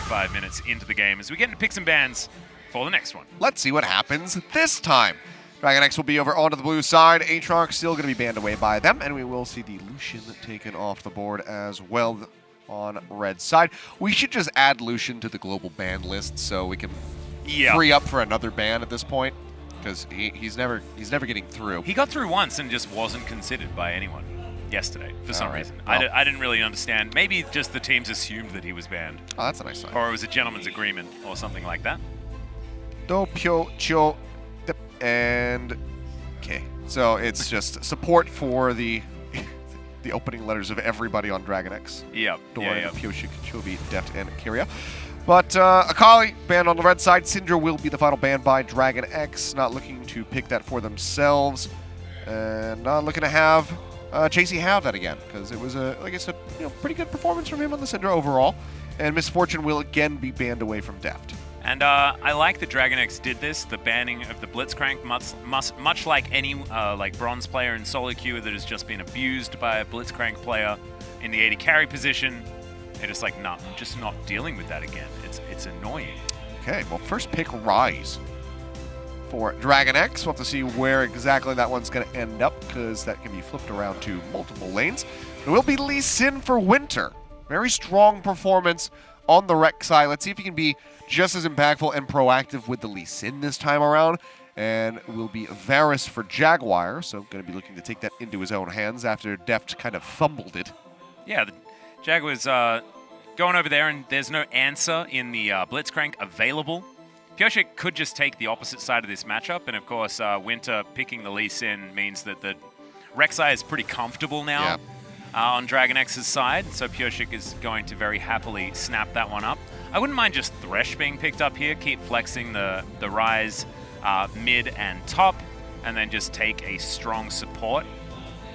5 minutes into the game as we get into picks and bans for the next one. Let's see what happens this time. DragonX will be over onto the blue side. Aatrox still going to be banned away by them, and we will see the Lucian taken off the board as well on red side. We should just add Lucian to the global ban list so we can free up for another ban at this point, because he's never getting through. He got through once and just wasn't considered by anyone yesterday for some reason. Well, I didn't really understand. Maybe just the teams assumed that he was banned. Oh, that's a nice sign. Or it was a gentleman's agreement or something like that. Do pyo cho and okay. So it's just support for the opening letters of everybody on DragonX. Yep. Doran, Pyoshik, Chovy, Deft, and Kyria. But Akali banned on the red side. Syndra will be the final ban by DragonX. Not looking to pick that for themselves, and not looking to have Chasey have that again, because it was like I said, pretty good performance from him on the Syndra overall. And Misfortune will again be banned away from Deft. And I like that DragonX did this, the banning of the Blitzcrank, much like any like bronze player in solo queue that has just been abused by a Blitzcrank player in the AD carry position. They're just like, nah, I'm just not dealing with that again. It's annoying. Okay, well, first pick Rise for DragonX. We'll have to see where exactly that one's going to end up, because that can be flipped around to multiple lanes. It will be Lee Sin for Winter. Very strong performance on the Rex side. Let's see if he can be just as impactful and proactive with the Lee Sin this time around. And it will be Varus for Jaguar, so going to be looking to take that into his own hands after Deft kind of fumbled it. Yeah, the Jaguar's going over there, and there's no answer in the Blitzcrank available. Pyoshik could just take the opposite side of this matchup, and of course, Winter picking the Lee Sin means that the Rek'Sai is pretty comfortable now on DragonX's side, so Pyoshik is going to very happily snap that one up. I wouldn't mind just Thresh being picked up here, keep flexing the Ryze mid and top, and then just take a strong support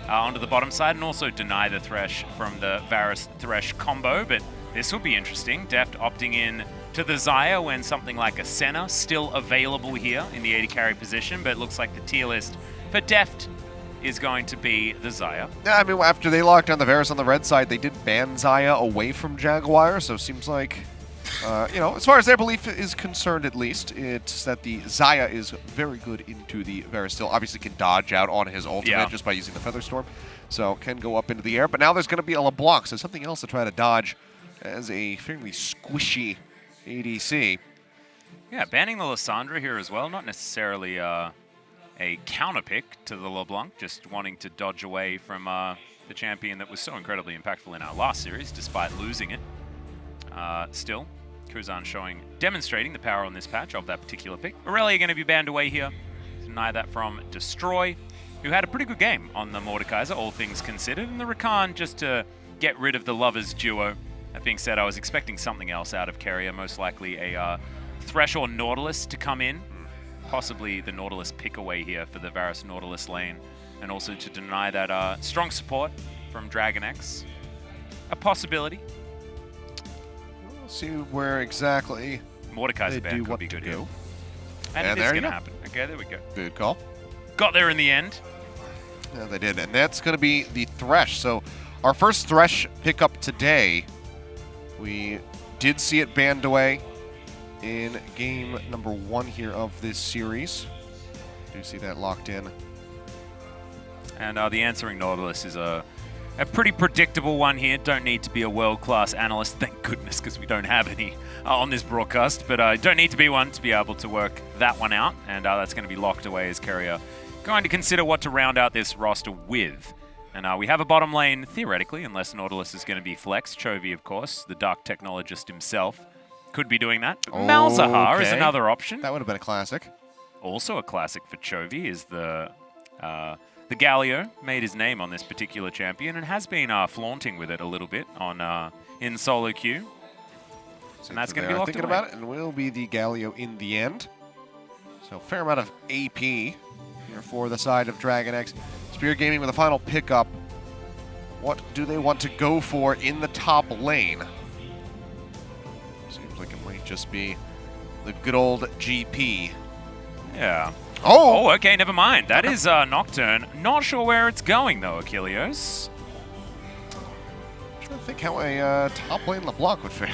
onto the bottom side, and also deny the Thresh from the Varus-Thresh combo, but this will be interesting. Deft opting in to the Xayah when something like a Senna still available here in the AD carry position, but it looks like the tier list for Deft is going to be the Xayah. Yeah, I mean, after they locked down the Varus on the red side, they did ban Xayah away from Jaguar, so it seems like, as far as their belief is concerned at least, it's that the Xayah is very good into the Varus still. Obviously can dodge out on his ultimate just by using the Featherstorm, so can go up into the air. But now there's going to be a LeBlanc, so something else to try to dodge as a fairly squishy ADC. Yeah, banning the Lissandra here as well, not necessarily a counter pick to the LeBlanc, just wanting to dodge away from the champion that was so incredibly impactful in our last series, despite losing it. Still, Kuzan demonstrating the power on this patch of that particular pick. Aurelia going to be banned away here. Deny that from Destroy, who had a pretty good game on the Mordekaiser, all things considered, and the Rakan just to get rid of the Lovers duo. That being said, I was expecting something else out of Keria, most likely a Thresh or Nautilus to come in. Possibly the Nautilus pick away here for the Varus Nautilus lane, and also to deny that strong support from DragonX. A possibility. We'll see where exactly Mordekaiser ban could be good here. And it is going to happen. Okay, there we go. Good call. Got there in the end. Yeah, they did, and that's going to be the Thresh. So our first Thresh pickup today, we did see it banned away in game number 1 here of this series. Do see that locked in. And the answering Nautilus is a pretty predictable one here. Don't need to be a world-class analyst, thank goodness, because we don't have any on this broadcast. But don't need to be one to be able to work that one out. And that's going to be locked away as Keria going to consider what to round out this roster with. And we have a bottom lane, theoretically, unless Nautilus is going to be flexed. Chovy, of course, the Dark Technologist himself, could be doing that. Malzahar is another option. That would have been a classic. Also a classic for Chovy is the Galio. Made his name on this particular champion and has been flaunting with it a little bit on in solo queue. And that's going to be locked away. About it, and will be the Galio in the end. So fair amount of AP here for the side of DragonX. Spear Gaming with a final pickup. What do they want to go for in the top lane? Seems like it might just be the good old GP. Yeah. Oh! Oh, okay, never mind. That is Nocturne. Not sure where it's going, though, Achilles. I'm trying to think how a top lane LeBlanc would fare.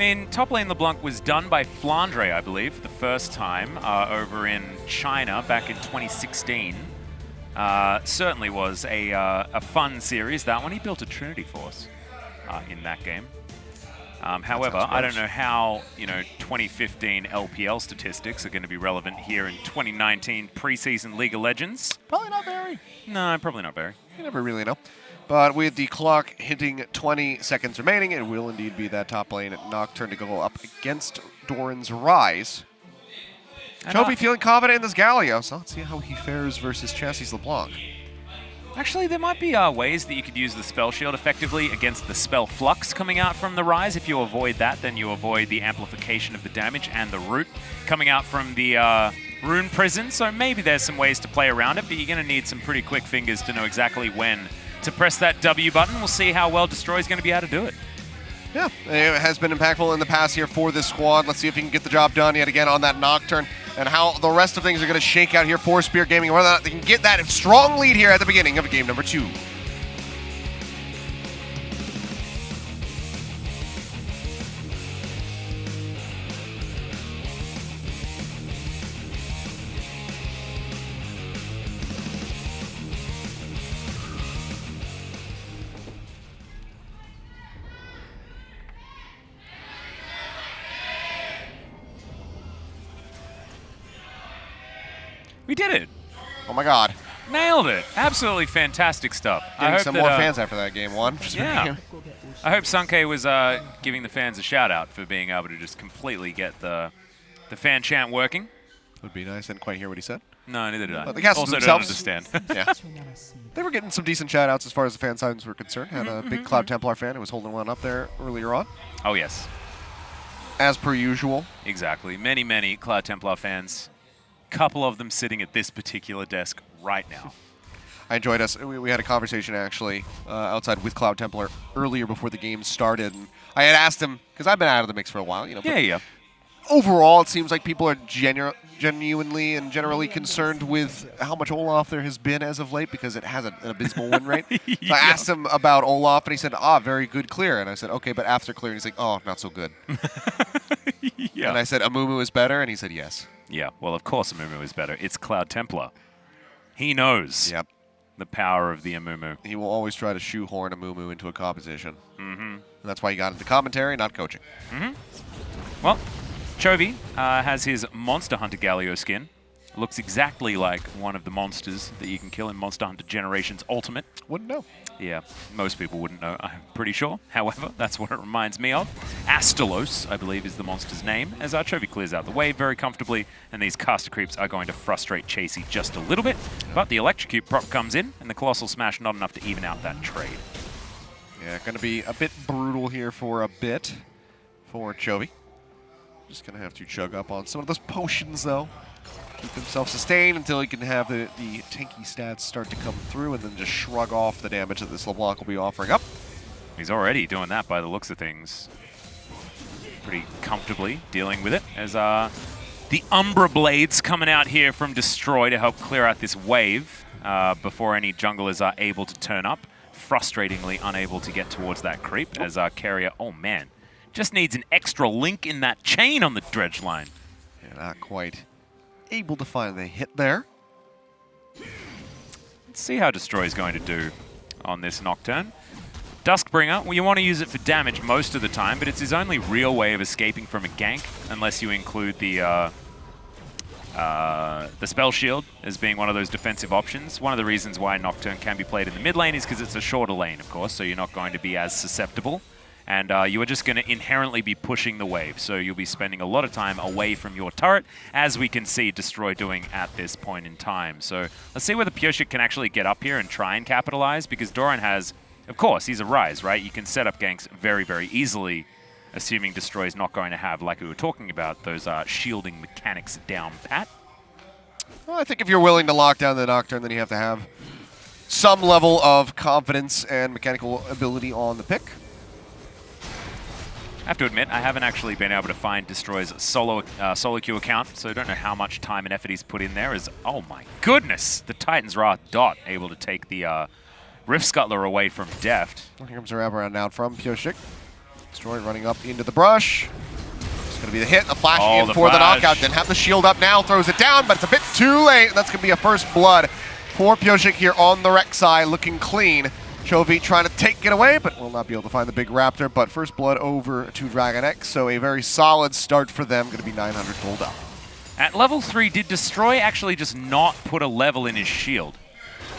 mean, top lane LeBlanc was done by Flandre, I believe, the first time over in China back in 2016. Certainly was a fun series, that one. He built a Trinity Force in that game. However, I don't know how 2015 LPL statistics are going to be relevant here in 2019 preseason League of Legends. Probably not very. No, probably not very. You never really know. But with the clock hitting 20 seconds remaining, it will indeed be that top lane at Nocturne to go up against Doran's Rise. Chovy feeling confident in this Galio, so let's see how he fares versus Chassis LeBlanc. Actually, there might be ways that you could use the Spell Shield effectively against the Spell Flux coming out from the Rise. If you avoid that, then you avoid the amplification of the damage and the root coming out from the Rune Prison. So maybe there's some ways to play around it, but you're going to need some pretty quick fingers to know exactly when to press that W button. We'll see how well Destroy's going to be able to do it. Yeah, it has been impactful in the past here for this squad. Let's see if he can get the job done yet again on that Nocturne and how the rest of things are going to shake out here for Spear Gaming, whether or not they can get that strong lead here at the beginning of game number 2. We did it. Oh my god. Nailed it. Absolutely fantastic stuff. Getting some more fans after that game 1. Yeah. I hope Sunke was giving the fans a shout out for being able to just completely get the fan chant working. Would be nice. I didn't quite hear what he said. No, neither did I. But the castles also themselves, don't understand. Yeah. They were getting some decent shout outs as far as the fan signs were concerned. Had a big Cloud Templar fan who was holding one up there earlier on. Oh, yes. As per usual. Exactly. Many, many Cloud Templar fans. Couple of them sitting at this particular desk right now. I enjoyed us. We had a conversation actually outside with Cloud Templar earlier before the game started. And I had asked him, because I've been out of the mix for a while, Yeah. Overall, it seems like people are genuinely and generally concerned with how much Olaf there has been as of late because it has an abysmal win rate. So I asked him about Olaf, and he said, very good clear. And I said, okay, but after clear, he's like, oh, not so good. Yeah. And I said, Amumu is better, and he said, yes. Yeah, well, of course Amumu is better. It's Cloud Templar. He knows the power of the Amumu. He will always try to shoehorn Amumu into a composition. And that's why he got into commentary, not coaching. Well, Chovy has his Monster Hunter Galio skin. Looks exactly like one of the monsters that you can kill in Monster Hunter Generations Ultimate. Wouldn't know. Yeah, most people wouldn't know, I'm pretty sure. However, that's what it reminds me of. Astalos, I believe, is the monster's name, as our Chovy clears out the wave very comfortably, and these caster creeps are going to frustrate Chasey just a little bit, but the Electrocute prop comes in, and the Colossal Smash not enough to even out that trade. Yeah, going to be a bit brutal here for a bit for Chovy. Just going to have to chug up on some of those potions, though. Keep himself sustained until he can have the tanky stats start to come through and then just shrug off the damage that this LeBlanc will be offering up. He's already doing that by the looks of things. Pretty comfortably dealing with it as the Umbra Blades coming out here from Destroy to help clear out this wave before any junglers are able to turn up. Frustratingly unable to get towards that creep as our carrier, oh man, just needs an extra link in that chain on the dredge line. Yeah, not quite able to find the hit there. Let's see how Destroy is going to do on this Nocturne. Duskbringer, well, you want to use it for damage most of the time, but it's his only real way of escaping from a gank, unless you include the Spell Shield as being one of those defensive options. One of the reasons why Nocturne can be played in the mid lane is because it's a shorter lane, of course, so you're not going to be as susceptible. And you are just going to inherently be pushing the wave, so you'll be spending a lot of time away from your turret, as we can see Destroy doing at this point in time. So let's see whether Pureshik can actually get up here and try and capitalize, because Doran has, of course, he's a Rise, right? You can set up ganks very, very easily, assuming Destroy is not going to have, like we were talking about, those shielding mechanics down pat. Well, I think if you're willing to lock down the Nocturne, then you have to have some level of confidence and mechanical ability on the pick. I have to admit, I haven't actually been able to find Destroy's solo queue account, so I don't know how much time and effort he's put in there. Oh my goodness, the Titan's Wrath Dot able to take the Rift Scuttler away from Deft. Here comes a wraparound down from Pureshik. Destroy running up into the brush. It's going to be the hit, the flash in the for the flash. knockout. Didn't have the shield up now, throws it down, but it's a bit too late. That's going to be a first blood for Pyosik here on the Rek'Sai, looking clean. Chovy trying to take it away, but will not be able to find the big raptor. But first blood over to DragonX, so a very solid start for them. Going to be 900 gold up. At level 3, did Destroy actually just not put a level in his shield?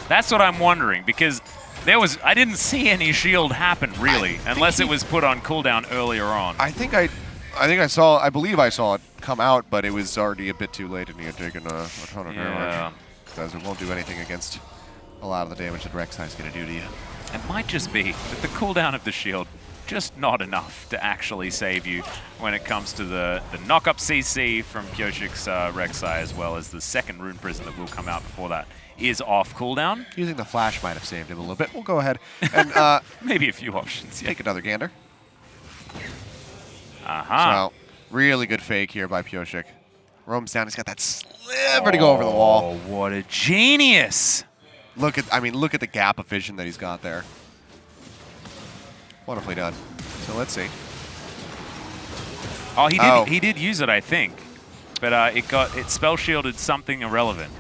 That's what I'm wondering, because I didn't see any shield happen really, unless it was put on cooldown earlier on. I believe I saw it come out, but it was already a bit too late, and he had taken a ton of damage. Because it won't do anything against a lot of the damage that Rek'Sai is going to do to you. It might just be that the cooldown of the shield just not enough to actually save you when it comes to the knock-up CC from Pyosik's Rek'Sai, as well as the second Rune Prison that will come out before that is off cooldown. Using the flash might have saved him a little bit. We'll go ahead and maybe a few options. Yeah. Take another gander. So, really good fake here by Pyosik. Roams down. He's got that sliver to go over the wall. Oh, what a genius! Look at the gap of vision that he's got there. Wonderfully done. So let's see. Oh, he did use it, I think, but it spell shielded something irrelevant.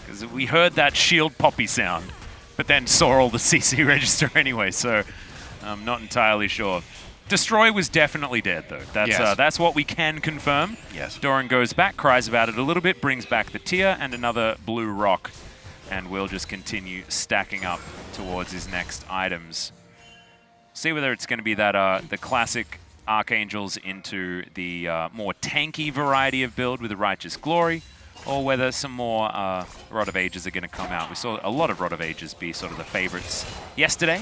Because we heard that shield poppy sound, but then saw all the CC register anyway. So I'm not entirely sure. Destroy was definitely dead, though. That's what we can confirm. Yes. Doran goes back, cries about it a little bit, brings back the tier and another blue rock, and will just continue stacking up towards his next items. See whether it's going to be that the classic Archangels into the more tanky variety of build with the Righteous Glory, or whether some more Rod of Ages are going to come out. We saw a lot of Rod of Ages be sort of the favorites yesterday,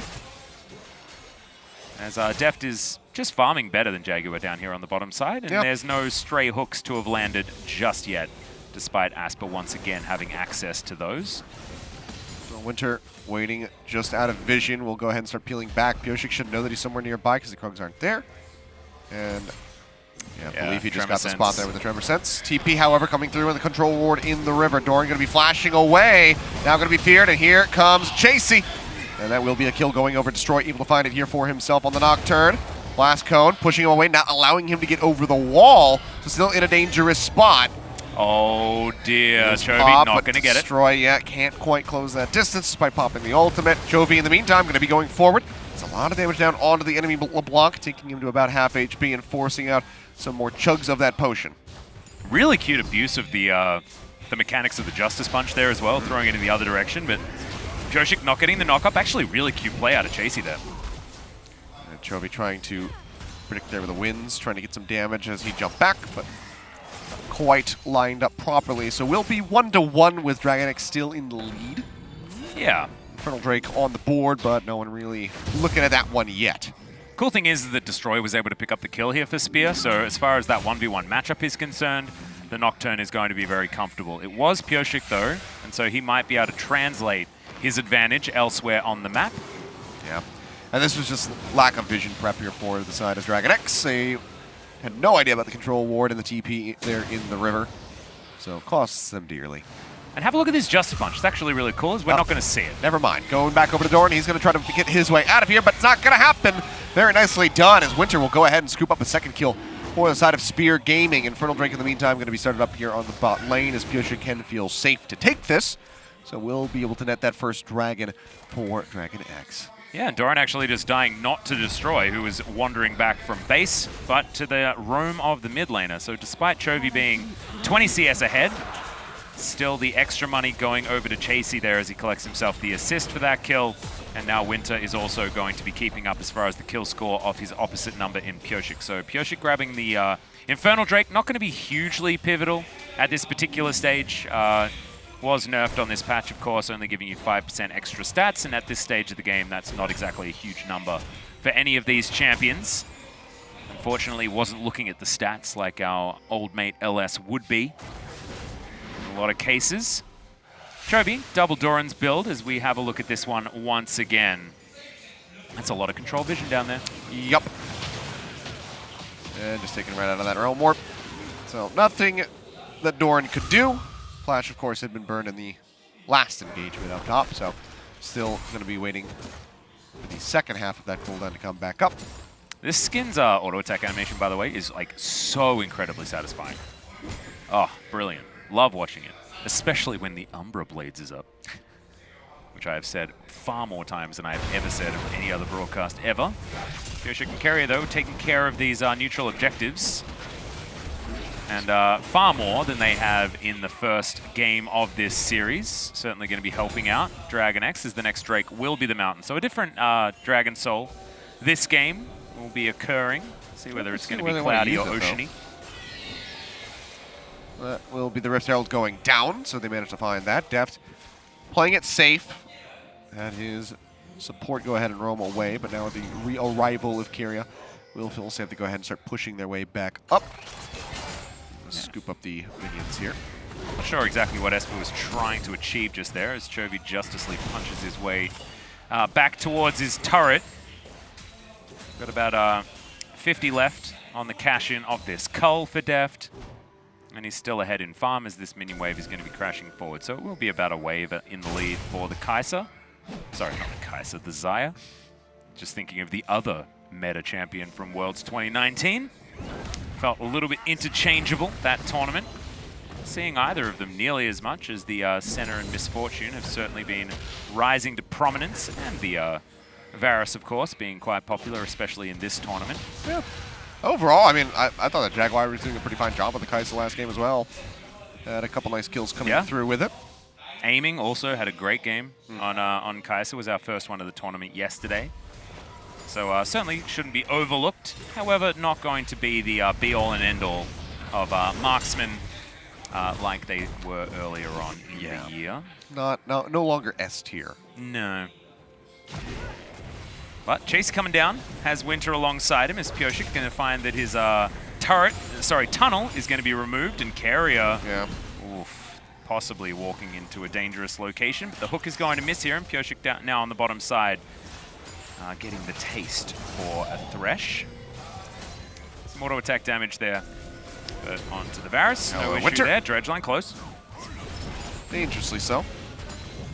as Deft is just farming better than Jaguar down here on the bottom side, and there's no stray hooks to have landed just yet, despite Asper once again having access to those. So Winter waiting just out of vision. We'll go ahead and start peeling back. Pyosik should know that he's somewhere nearby because the Krugs aren't there. And I believe he just got the spot there with the Tremor Sense. TP, however, coming through in the control ward in the river. Doran going to be flashing away. Now going to be feared, and here comes Chasey. And that will be a kill going over Destroy, able to find it here for himself on the Nocturne. Blast Cone, pushing him away, not allowing him to get over the wall. So still in a dangerous spot. Oh dear, Chovy not going to get it. Destroy, can't quite close that distance despite popping the ultimate. Chovy, in the meantime, going to be going forward. It's a lot of damage down onto the enemy LeBlanc, taking him to about half HP and forcing out some more chugs of that potion. Really cute abuse of the mechanics of the Justice Punch there as well, throwing it in the other direction, but Pyosik not getting the knock-up. Actually, really cute play out of Chasey there. And Chovy trying to predict there with the winds, trying to get some damage as he jumped back, but not quite lined up properly. So we'll be 1-1 with DragonX still in the lead. Yeah. Infernal Drake on the board, but no one really looking at that one yet. Cool thing is that Destroy was able to pick up the kill here for Spear, so as far as that 1v1 matchup is concerned, the Nocturne is going to be very comfortable. It was Pyosik though, and so he might be able to translate his advantage elsewhere on the map. Yeah, and this was just lack of vision prep here for the side of DragonX. They had no idea about the control ward and the TP there in the river, so it costs them dearly. And have a look at this Justice Punch. It's actually really cool, as we're not going to see it. Never mind. Going back over to Doran, he's going to try to get his way out of here, but it's not going to happen. Very nicely done, as Winter will go ahead and scoop up a second kill for the side of Spear Gaming. Infernal Drake, in the meantime, going to be started up here on the bot lane, as Pyosik can feel safe to take this. So we'll be able to net that first dragon for DragonX. Yeah, and Doran actually just dying not to Destroy, who was wandering back from base, but to the roam of the mid laner. So despite Chovy being 20 CS ahead, still the extra money going over to Chasey there as he collects himself the assist for that kill. And now Winter is also going to be keeping up as far as the kill score of his opposite number in Pyosik. So Pyosik grabbing the Infernal Drake, not going to be hugely pivotal at this particular stage. Was nerfed on this patch, of course, only giving you 5% extra stats, and at this stage of the game, that's not exactly a huge number for any of these champions. Unfortunately, wasn't looking at the stats like our old mate LS would be in a lot of cases. Chovy, double Doran's build as we have a look at this one once again. That's a lot of control vision down there. Yup. And just taking right out of that realm warp. So nothing that Doran could do. Flash, of course, had been burned in the last engagement up top, so still going to be waiting for the second half of that cooldown to come back up. This skin's auto attack animation, by the way, is like so incredibly satisfying. Oh, brilliant. Love watching it, especially when the Umbra Blades is up, which I have said far more times than I have ever said of any other broadcast ever. KeSPA and Keria, though, taking care of these neutral objectives. And far more than they have in the first game of this series. Certainly going to be helping out. DragonX as the next Drake will be the Mountain. So a different Dragon Soul this game will be occurring. See whether it's going to be cloudy or oceany. That will be the Rift Herald going down, so they managed to find that. Deft playing it safe. Had his support go ahead and roam away, but now the re-arrival of Keria will also have to go ahead and start pushing their way back up. Scoop up the minions here. Not sure exactly what Esper was trying to achieve just there, as Chovy Justicely punches his way back towards his turret. Got about 50 left on the cash-in of this cull for Deft. And he's still ahead in farm as this minion wave is going to be crashing forward. So it will be about a wave in the lead for the KeSPA. Sorry, not the KeSPA, the Xayah. Just thinking of the other meta champion from Worlds 2019. Felt a little bit interchangeable, that tournament. Seeing either of them nearly as much as the Senna and Misfortune have certainly been rising to prominence. And the Varus, of course, being quite popular, especially in this tournament. Yeah. Overall, I mean, I thought that Jaguar was doing a pretty fine job with the KeSPA last game as well. Had a couple nice kills coming through with it. Aiming also had a great game on KeSPA. Was our first one of the tournament yesterday. So certainly shouldn't be overlooked. However, not going to be the be-all and end-all of marksmen like they were earlier on in the year. No longer S tier. No. But Chase coming down, has Winter alongside him, as KeSPA going to find that his tunnel is going to be removed, and Keria, possibly walking into a dangerous location. But the hook is going to miss here, and KeSPA down now on the bottom side, getting the taste for a Thresh. Some auto attack damage there, but onto the Varus. No issue Winter there. Dredge line close. Dangerously so.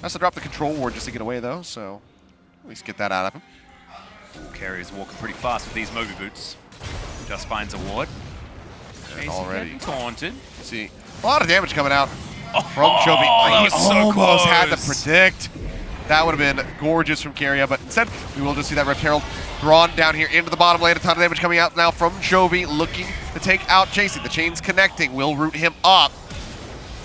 Has to drop the control ward just to get away though, so at least get that out of him. Keria's walking pretty fast with these Moby Boots. Just finds a ward. Already taunted. See, a lot of damage coming out from Chovy. That was so almost close. had to predict. That would have been gorgeous from Keria, but instead we will just see that Rift Herald drawn down here into the bottom lane. A ton of damage coming out now from Chovy, looking to take out Chasing. The chain's connecting, will root him up.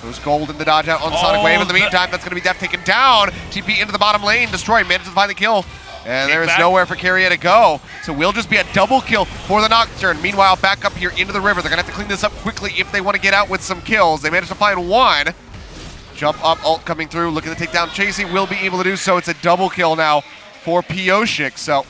Goes gold in the dodge out on the Sonic Wave. In the meantime, that's going to be Deft taken down. TP into the bottom lane. Destroy, manages to find the kill. And there is nowhere for Keria to go. So we'll just be a double kill for the Nocturne. Meanwhile, back up here into the river. They're going to have to clean this up quickly if they want to get out with some kills. They managed to find one. Jump up, ult coming through. Looking to take down Chasing. Will be able to do so. It's a double kill now for KeSPA. So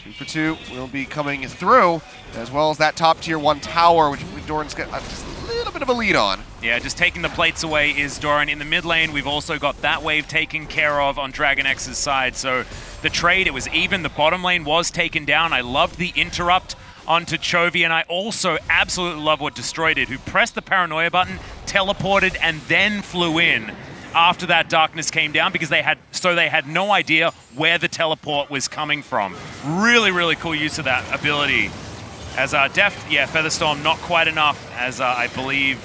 2 for 2 will be coming through, as well as that top tier 1 tower, which Doran's got just a little bit of a lead on. Yeah, just taking the plates away is Doran. In the mid lane, we've also got that wave taken care of on DragonX's side. So the trade, it was even. The bottom lane was taken down. I loved the interrupt onto Chovy, and I also absolutely love what Destroy did, who pressed the paranoia button, teleported, and then flew in after that darkness came down, because they had no idea where the teleport was coming from. Really, really cool use of that ability. As Deft, Featherstorm not quite enough, as I believe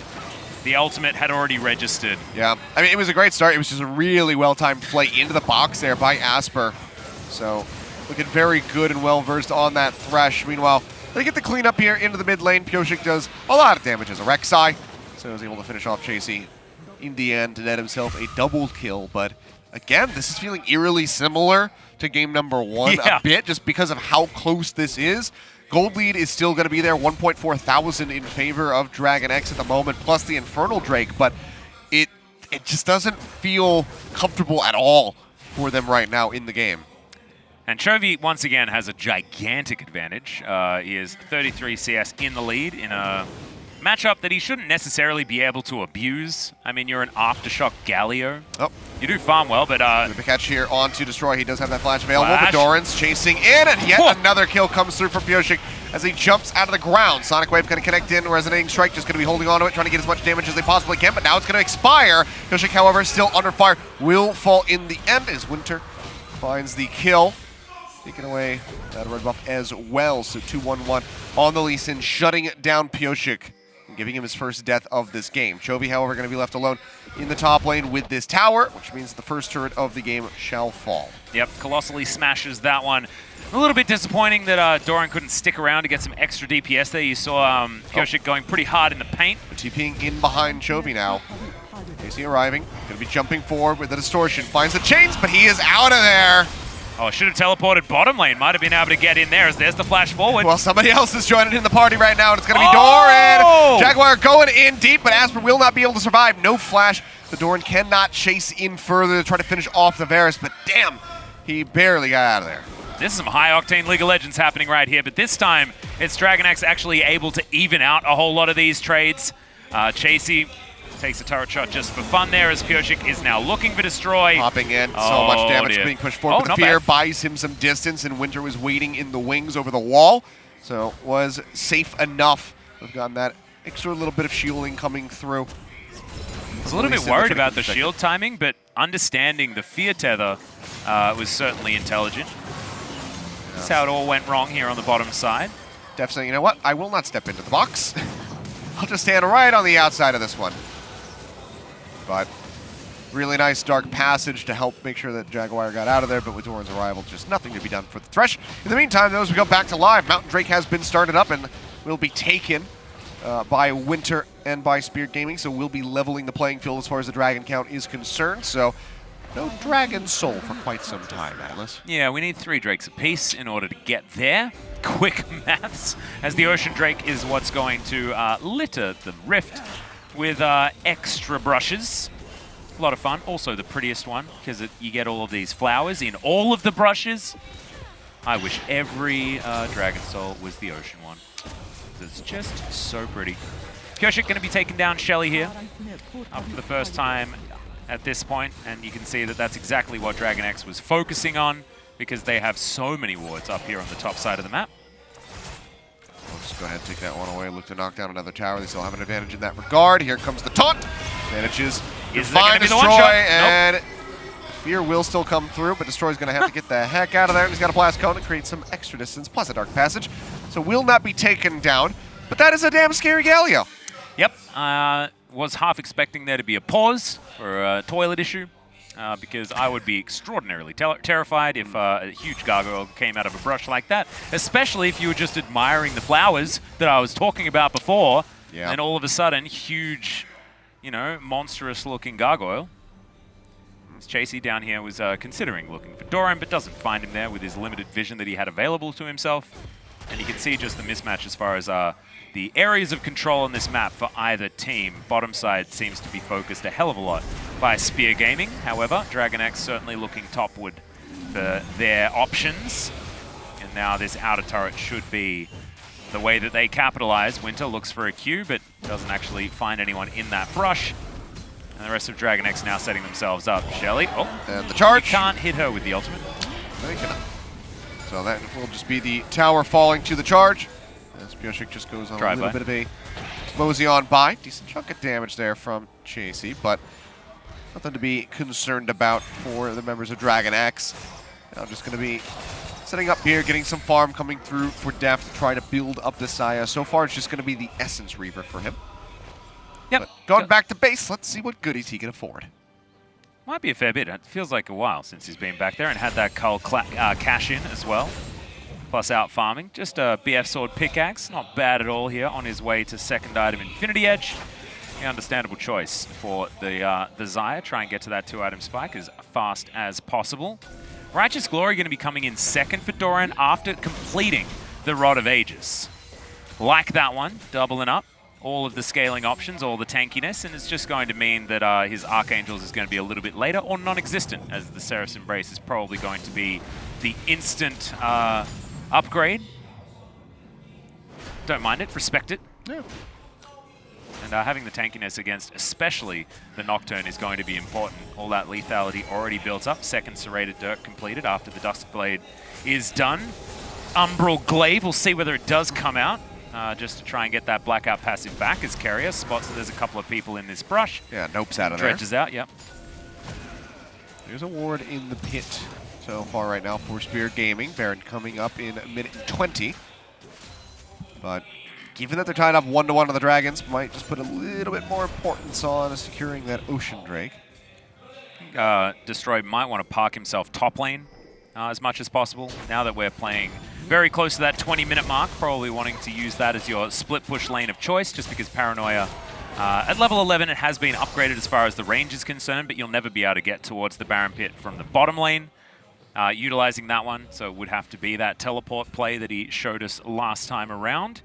the ultimate had already registered. Yeah, I mean, it was a great start. It was just a really well-timed play into the box there by Asper. So looking very good and well-versed on that Thresh. Meanwhile, they get the clean up here into the mid lane. KeSPA does a lot of damage as a Rek'Sai, so he was able to finish off Chasey in the end to net himself a double kill. But again, this is feeling eerily similar to game number 1 a bit, just because of how close this is. Gold lead is still going to be there, 1.4 thousand in favor of DragonX at the moment, plus the Infernal Drake, but it just doesn't feel comfortable at all for them right now in the game. And Chovy, once again, has a gigantic advantage. He is 33 CS in the lead in a matchup that he shouldn't necessarily be able to abuse. I mean, you're an Aftershock Galio. Oh. You do farm well, but... the catch here onto Destroy. He does have that flash available, but Doran's chasing in, and yet another kill comes through from KeSPA as he jumps out of the ground. Sonic Wave going to connect in. Resonating Strike just going to be holding on to it, trying to get as much damage as they possibly can, but now it's going to expire. KeSPA, however, still under fire, will fall in the end as Winter finds the kill taking away that red buff as well. So 2-1-1 on the Lee Sin, shutting down Pyosik and giving him his first death of this game. Chovy, however, going to be left alone in the top lane with this tower, which means the first turret of the game shall fall. Yep, colossally smashes that one. A little bit disappointing that Doran couldn't stick around to get some extra DPS there. You saw Pyosik going pretty hard in the paint. TPing in behind Chovy now. KeSPA arriving, going to be jumping forward with the distortion. Finds the chains, but he is out of there. Oh, should have teleported bottom lane. Might have been able to get in there as there's the flash forward. Well, somebody else is joining in the party right now, and it's going to be Doran. Jaguar going in deep, but Asper will not be able to survive. No flash. The Doran cannot chase in further to try to finish off the Varus, but damn, he barely got out of there. This is some high-octane League of Legends happening right here, but this time it's DragonX actually able to even out a whole lot of these trades. Chasey takes a turret shot just for fun there as Pyosik is now looking for Destroy. Popping in, so much damage dear. being pushed forward, but the fear buys him some distance, and Winter was waiting in the wings over the wall, so was safe enough. We've gotten that extra little bit of shielding coming through. I was a little bit worried about the shield timing, but understanding the fear tether was certainly intelligent. That's how it all went wrong here on the bottom side. Def saying, you know what, I will not step into the box. I'll just stand right on the outside of this one. But really nice dark passage to help make sure that Jaguar got out of there, but with Doran's arrival, just nothing to be done for the Thresh. In the meantime, though, as we go back to live, Mountain Drake has been started up and will be taken by Winter and by Spirit Gaming, so we'll be leveling the playing field as far as the dragon count is concerned, so no Dragon Soul for quite some time, Atlas. Yeah, we need 3 Drakes apiece in order to get there. Quick maths, as the Ocean Drake is what's going to litter the Rift with extra brushes. A lot of fun. Also the prettiest one, because you get all of these flowers in all of the brushes. I wish every Dragon Soul was the Ocean one. It's just so pretty. Pyosik going to be taking down Shelly here, up for the first time at this point, and you can see that that's exactly what DragonX was focusing on, because they have so many wards up here on the top side of the map. We'll just go ahead and take that one away. Look to knock down another tower. They still have an advantage in that regard. Here comes the taunt. Manages to find Destroy, and Fear will still come through, but Destroy's going to have to get the heck out of there. He's got a Blast Cone to create some extra distance, plus a Dark Passage. So will not be taken down, but that is a damn scary Galio. Yep. Was half expecting there to be a pause or a toilet issue, because I would be extraordinarily terrified if a huge gargoyle came out of a brush like that, especially if you were just admiring the flowers that I was talking about before, and all of a sudden, huge, you know, monstrous-looking gargoyle. Chasey down here was considering looking for Doran, but doesn't find him there with his limited vision that he had available to himself. And you can see just the mismatch as far as the areas of control on this map for either team. Bottom side seems to be focused a hell of a lot by Spear Gaming. However, DragonX certainly looking topward for their options. And now this outer turret should be the way that they capitalize. Winter looks for a Q, but doesn't actually find anyone in that brush. And the rest of DragonX now setting themselves up. Shelly, and the charge. You can't hit her with the ultimate. No, you cannot. So that will just be the tower falling to the charge. As Pyosik just goes on a little bit of a mosey on by. Decent chunk of damage there from Chasey, but nothing to be concerned about for the members of DragonX. Now just going to be setting up here, getting some farm coming through for Def to try to build up the Saya. So far, it's just going to be the Essence Reaver for him. Yep. But going back to base, let's see what goodies he can afford. Might be a fair bit. It feels like a while since he's been back there and had that Cull cash in as well. Plus out farming. Just a BF Sword pickaxe. Not bad at all here on his way to second item Infinity Edge. The understandable choice for the Xayah. Try and get to that 2-item spike as fast as possible. Righteous Glory going to be coming in second for Doran after completing the Rod of Ages. Like that one, doubling up all of the scaling options, all the tankiness, and it's just going to mean that his Archangels is going to be a little bit later or non-existent, as the Seraph's Embrace is probably going to be the instant upgrade. Don't mind it, respect it. Yeah. And having the tankiness against especially the Nocturne is going to be important. All that lethality already built up. Second Serrated Dirk completed after the Duskblade is done. Umbral Glaive, we'll see whether it does come out. Just to try and get that Blackout passive back as Carrier spots that there's a couple of people in this brush. Yeah, Nope's out of there. Dredges out, yep. There's a ward in the pit so far right now for Spear Gaming. Baron coming up in minute 20. But given that they're tied up 1-1 on the Dragons, might just put a little bit more importance on securing that Ocean Drake. Destroy might want to park himself top lane as much as possible. Now that we're playing very close to that 20-minute mark, probably wanting to use that as your split push lane of choice, just because Paranoia, at level 11, it has been upgraded as far as the range is concerned, but you'll never be able to get towards the Baron Pit from the bottom lane, utilizing that one. So it would have to be that teleport play that he showed us last time around.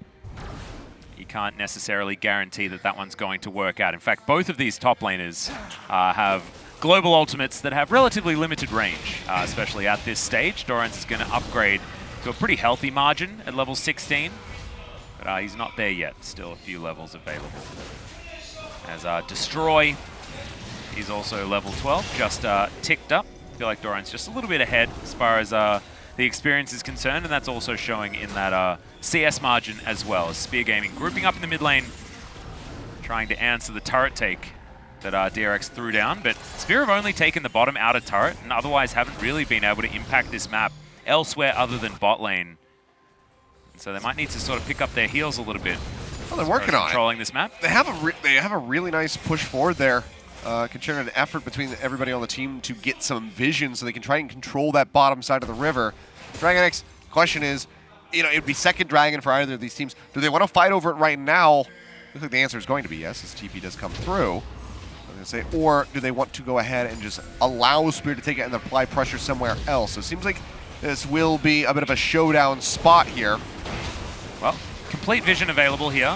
You can't necessarily guarantee that that one's going to work out. In fact, both of these top laners have global ultimates that have relatively limited range, especially at this stage. Dorrance is going to upgrade to a pretty healthy margin at level 16, but he's not there yet. Still a few levels available. As Destroy, he's also level 12, just ticked up. I feel like Dorrance just a little bit ahead as far as the experience is concerned, and that's also showing in that CS margin as well. As Spear Gaming grouping up in the mid lane, trying to answer the turret take that DRX threw down, but Spear have only taken the bottom outer turret and otherwise haven't really been able to impact this map elsewhere other than bot lane. And so they might need to sort of pick up their heels a little bit. Well, they're working on controlling this map. They have a really nice push forward there, considering an effort between everybody on the team to get some vision so they can try and control that bottom side of the river. DragonX, question is, it would be second dragon for either of these teams. Do they want to fight over it right now? Looks like the answer is going to be yes, as TP does come through. Say, or do they want to go ahead and just allow Spear to take it and apply pressure somewhere else? So it seems like this will be a bit of a showdown spot here. Well, complete vision available here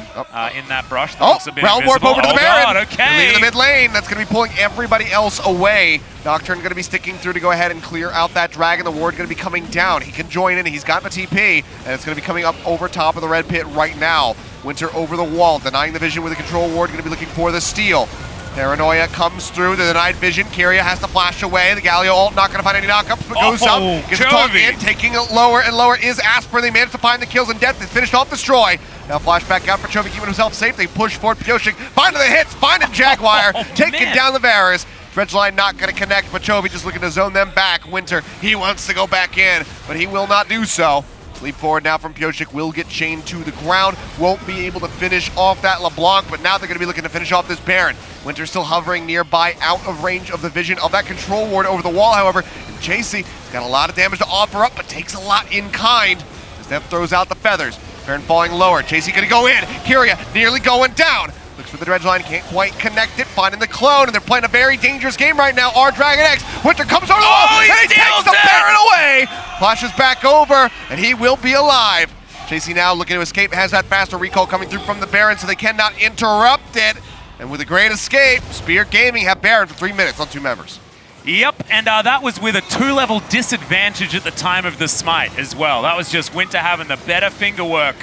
in that brush. Round warp over to the Baron. God, okay. In the mid lane, that's going to be pulling everybody else away. Nocturne going to be sticking through to go ahead and clear out that dragon. The ward going to be coming down. He can join in. He's got the TP, and it's going to be coming up over top of the red pit right now. Winter over the wall, denying the vision with a control ward. Going to be looking for the steal. Paranoia comes through, the denied vision. Kyria has to flash away. The Galio ult not going to find any knockups, but goes up. Gets a talk in, taking it lower and lower is Asper. They managed to find the kills in depth. They finished off Destroy. Now flash back out for Chovy, keeping himself safe. They push forward Pioshik. Finding the hits, finding Jaguar, taking down the Varus. Dredgeline not going to connect, but Chovy just looking to zone them back. Winter, he wants to go back in, but he will not do so. Leap forward now from Pioshik, will get chained to the ground, won't be able to finish off that LeBlanc, but now they're going to be looking to finish off this Baron. Winter still hovering nearby, out of range of the vision of that control ward over the wall, however. And JC has got a lot of damage to offer up, but takes a lot in kind. As Death throws out the feathers. Baron falling lower, JC going to go in, Kyria nearly going down. Looks for the Dredgeline, can't quite connect it, finding the clone, and they're playing a very dangerous game right now. Our DragonX, Winter comes over the wall, and he takes the Baron away! Flashes back over, and he will be alive. JC now looking to escape, has that faster recall coming through from the Baron, so they cannot interrupt it. And with a great escape, Spear Gaming have Baron for 3 minutes on 2 members. Yep, and that was with a 2-level disadvantage at the time of the smite as well. That was just Winter having the better finger work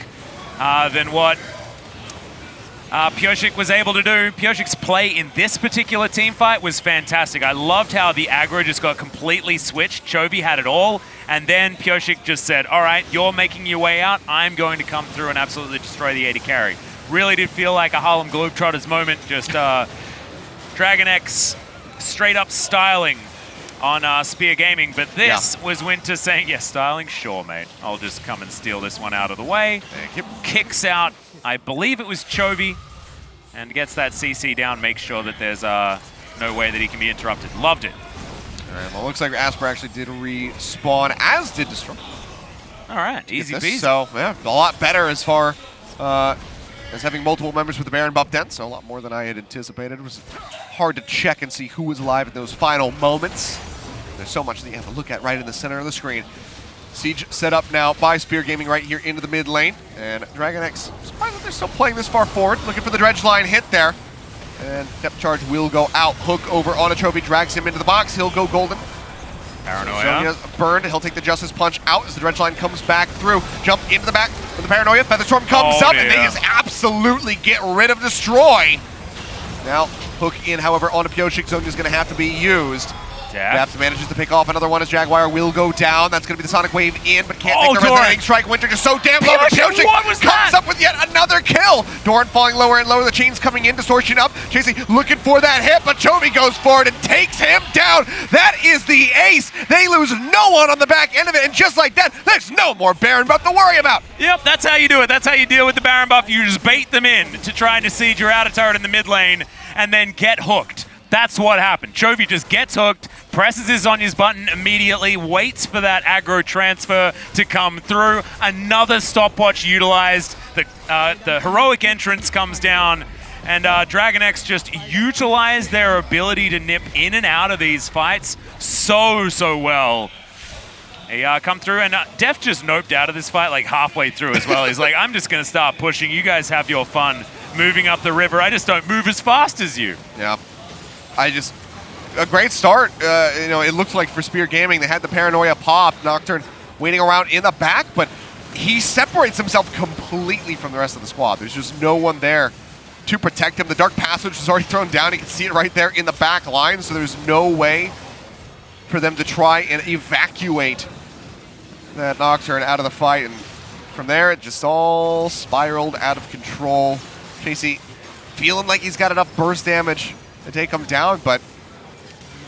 than what Pioshik was able to do. Pioshik's play in this particular team fight was fantastic. I loved how the aggro just got completely switched. Chovy had it all, and then Pioshik just said, all right, you're making your way out. I'm going to come through and absolutely destroy the AD carry. Really did feel like a Harlem Globetrotters moment, just DragonX straight up styling on Spear Gaming, but this was Winter saying, yes, styling, sure, mate. I'll just come and steal this one out of the way. Kicks out, I believe it was Chovy, and gets that CC down, makes sure that there's no way that he can be interrupted. Loved it. All right, well, it looks like Asper actually did respawn, as did Destroy. All right, easy peasy. So, yeah, a lot better as far as having multiple members with the Baron buffed in, so a lot more than I had anticipated. It was hard to check and see who was alive in those final moments. There's so much that you have to look at right in the center of the screen. Siege set up now by Spear Gaming right here into the mid lane. And DragonX, surprised that they're still playing this far forward, looking for the Dredgeline hit there. And depth charge will go out. Hook over on a Trophy, drags him into the box. He'll go golden. Paranoia. So burned. He'll take the Justice Punch out as the Dredgeline comes back through. Jump into the back with the Paranoia. Featherstorm comes up, and they just absolutely get rid of Destroy. Now, hook in, however, onto Pioshik. Zone is going to have to be used. Daph manages to pick off another one as Jaguar will go down. That's going to be the Sonic Wave in, but can't take the resonating strike. Winter just so damn low. Pioshik comes up with yet another kill. well. Doran falling lower and lower. The chain's coming in. Distortion up. Chasey looking for that hit, but Chovy goes forward and takes him down. That is the ace. They lose no one on the back end of it, and just like that, there's no more Baron buff to worry about. Yep, that's how you do it. That's how you deal with the Baron buff. You just bait them in to try and siege your outer turret in the mid lane and then get hooked. That's what happened. Chovy just gets hooked, presses his Zonya's button immediately, waits for that aggro transfer to come through. Another stopwatch utilized. The heroic entrance comes down, and DragonX just utilized their ability to nip in and out of these fights so well. They come through, and Def just noped out of this fight like halfway through as well. He's like, I'm just going to start pushing. You guys have your fun moving up the river. I just don't move as fast as you. Yeah. A great start. You know, it looked like for Spear Gaming, they had the Paranoia pop. Nocturne waiting around in the back, but he separates himself completely from the rest of the squad. There's just no one there to protect him. The Dark Passage is already thrown down. You can see it right there in the back line, so there's no way for them to try and evacuate that Nocturne out of the fight. And from there, it just all spiraled out of control. Chasey feeling like he's got enough burst damage to take him down, but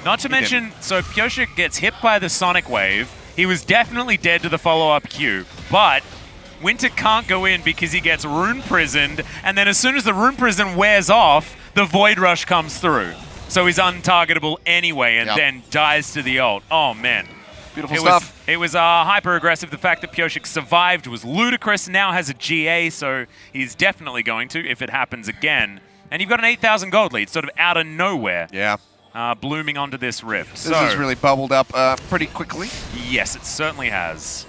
not to mention, so Pyosik gets hit by the Sonic Wave. He was definitely dead to the follow-up Q, but Winter can't go in because he gets Rune Prisoned, and then as soon as the Rune Prison wears off, the Void Rush comes through. So he's untargetable anyway, and then dies to the ult. Oh, man. Beautiful stuff. It was hyper-aggressive. The fact that Pyosik survived was ludicrous. Now has a GA, so he's definitely going to if it happens again. And you've got an 8,000 gold lead, sort of out of nowhere. Yeah. Blooming onto this rift. This has really bubbled up pretty quickly. Yes, it certainly has.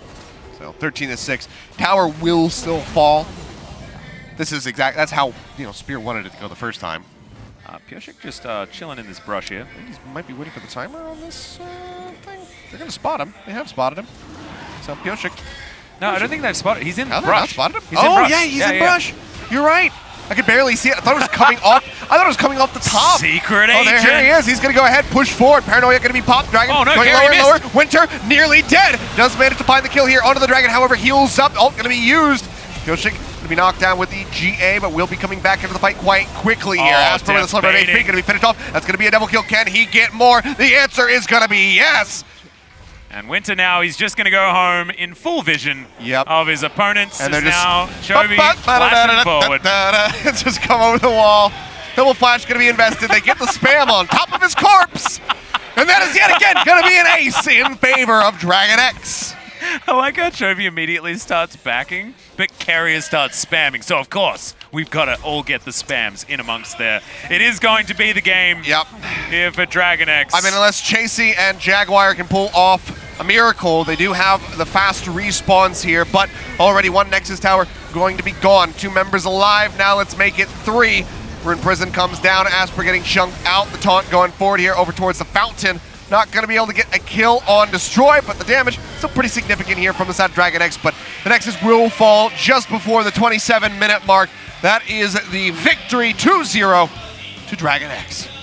So 13-6. Tower will still fall. This is that's how Spear wanted it to go the first time. Pyosik just chilling in this brush here. I think he might be waiting for the timer on this thing. They're going to spot him. They have spotted him. So Pyosik. No, I don't think they've spotted him. He's in brush. Not spotted him? He's in brush. Yeah, he's in brush. You're right. I could barely see it. I thought it was coming off. I thought it was coming off the top. Secret agent. Oh, there he is. He's going to go ahead, push forward. Paranoia going to be popped. Dragon going lower and lower. Winter nearly dead. Does manage to find the kill here onto the Dragon. However, heals up. Ult going to be used. Pyosik going to be knocked down with the GA, but will be coming back into the fight quite quickly here. Asper with a sliver of HP going to be finished off. That's going to be a double kill. Can he get more? The answer is going to be yes. And Winter now, he's just going to go home in full vision of his opponents. And they're now Chovy flashing forward. Just come over the wall. Double flash going to be invested. They get the spam on top of his corpse. And that is yet again going to be an ace in favor of DragonX. I like how Chovy immediately starts backing, but Carrier starts spamming. So, of course, we've got to all get the spams in amongst there. It is going to be the game here for DragonX. I mean, unless Chasey and Jaguar can pull off a miracle, they do have the fast respawns here, but already one Nexus Tower going to be gone. 2 members alive. Now let's make it 3. Rune Prison comes down. Asper getting chunked out. The taunt going forward here over towards the fountain. Not going to be able to get a kill on Destroy, but the damage still pretty significant here from the side of DragonX, but the Nexus will fall just before the 27-minute mark. That is the victory 2-0 to DragonX.